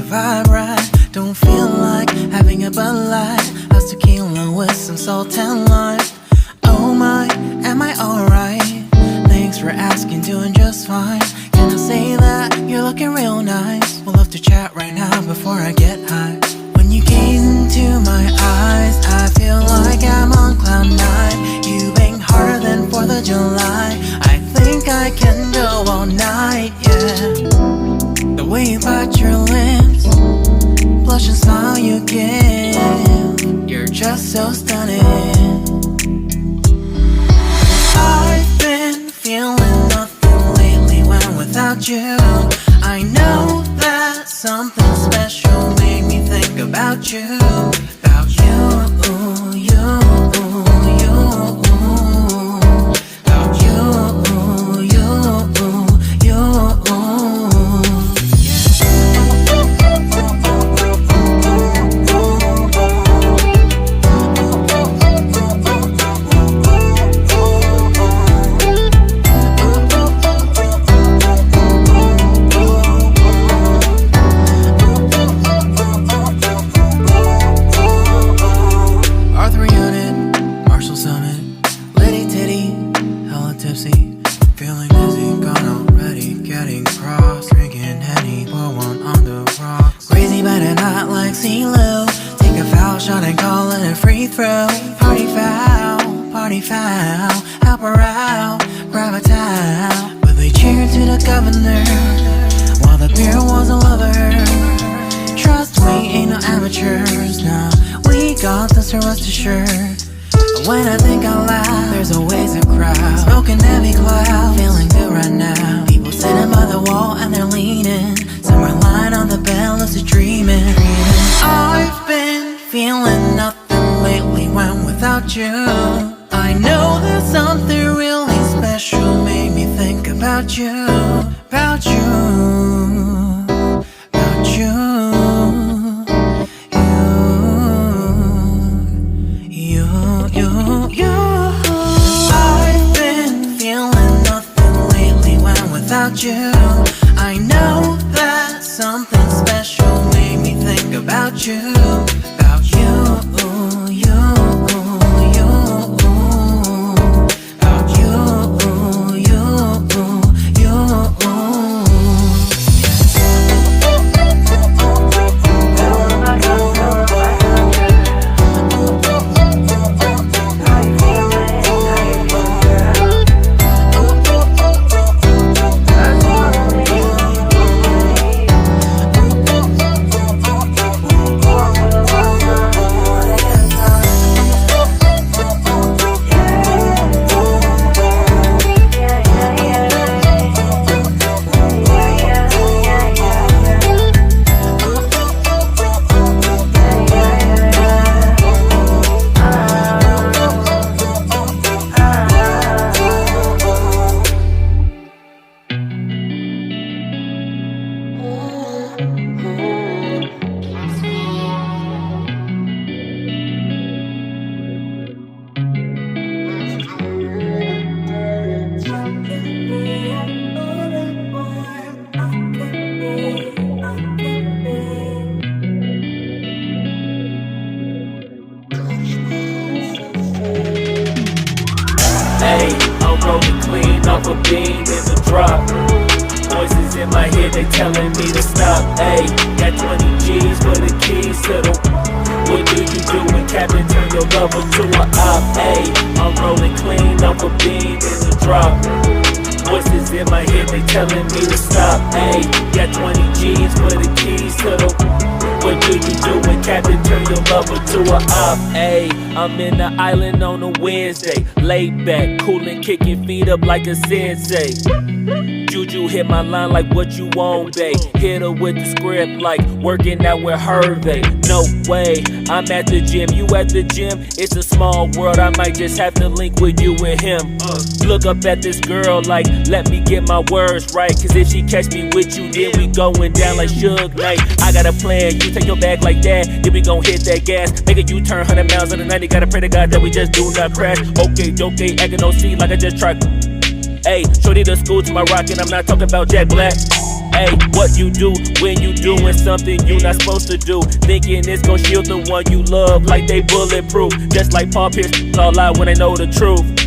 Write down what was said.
vibe right. Don't feel like having a Bud Light. How's tequila with some salt and lime? Oh my, am I alright? Thanks for asking, doing just fine. Can I say that you're looking real nice? We'll love to chat right now before I get high. When you gaze into my eyes, I feel like I'm on cloud nine. You bang harder than 4th of July. I think I can go all night, yeah. The way you bite your lips, blush and smile you give, you're just so stunning. I've been feeling nothing lately when without you. I know that something special made me think about you. About you, you, you. About you, you, you. Feeling dizzy, gone already, getting cross, drinking Henny, pour one on the rocks. Crazy but not like CeeLo. Take a foul shot and call it a free throw. Party foul, help her out, grab a towel. But they cheered to the governor, while the beer was a lover. Trust we ain't no amateurs, nah, we got this, so rest assured. When I think out loud, there's always a crowd, smoking heavy cloud, feeling good right now. People sitting by the wall and they're leaning, some are lying on the bed, lucid dreaming. I've been feeling nothing lately when without you. I know that something really special made me think about you. About you, about you. I've been feeling nothing lately when without you. I know that something special made me think about you. About you, you, you. About you, you, you. Hey, I'm rolling clean off a beam in the drop. Voices in my head, they telling me to stop. Hey, got 20 G's for the keys to the. What do you do when Captain turn your lover to a op? Hey, I'm rolling clean off a beam in the drop. Voices in my head, they telling me to stop. Hey, got 20 G's for the keys to the. What do you do when Captain turn your lover to a op? Ayy, I'm in the island on a Wednesday, laid back, coolin', kicking feet up like a sensei. Juju hit my line like what you want, babe. Hit her with the script like working out with Hervey. No way, I'm at the gym, you at the gym. It's a small world, I might just have to link with you and him. Look up at this girl like, let me get my words right. Cause if she catch me with you, then we going down like Suge Knight. I got a plan, you take your bag like that, then we gon' hit that gas. Make a U-turn 100 miles on the 90, gotta pray to God that we just do not crash. Okay, acting no C like I just tried. Ayy, shorty to school to my rock and I'm not talking about Jack Black. Hey, what you do when you doing something you not supposed to do? Thinking it's gon' shield the one you love like they bulletproof. Just like Paul Pierce, all out when they know the truth.